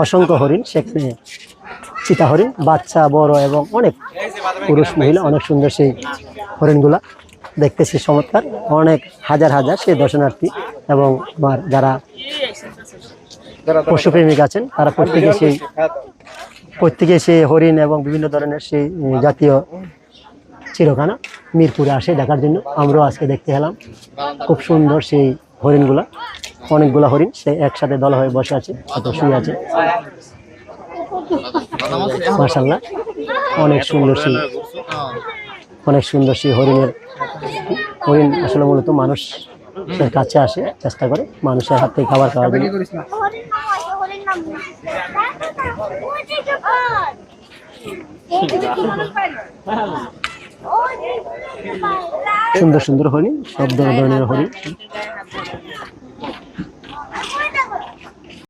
অসংখ্য হরিণ, সেখানে চিতা হরিণ, বাচ্চা বড় এবং অনেক পুরুষ মহিলা, অনেক সুন্দর সেই হরিণগুলা দেখতেছি, চমৎকার। অনেক হাজার হাজার সেই দর্শনার্থী এবং আমার যারা পশুপ্রেমিক আছেন তারা প্রত্যেকে সেই হরিণ এবং বিভিন্ন ধরনের সেই জাতীয় চিড়িয়াখানা মিরপুরে আসে দেখার জন্য। আমরাও আজকে দেখতে এলাম খুব সুন্দর সেই হরিণগুলা, অনেকগুলা হরিণ সে একসাথে দল হয়ে বসে আছে, শুয়ে আছে। মাশাআল্লাহ, অনেক সুন্দর সেই হরিণ আসলে মূলত মানুষের কাছে আসে, চেষ্টা করে মানুষের হাত থেকে খাবার খাওয়ার জন্য। সুন্দর সুন্দর হরিণ, সব ধরনের হরিণ।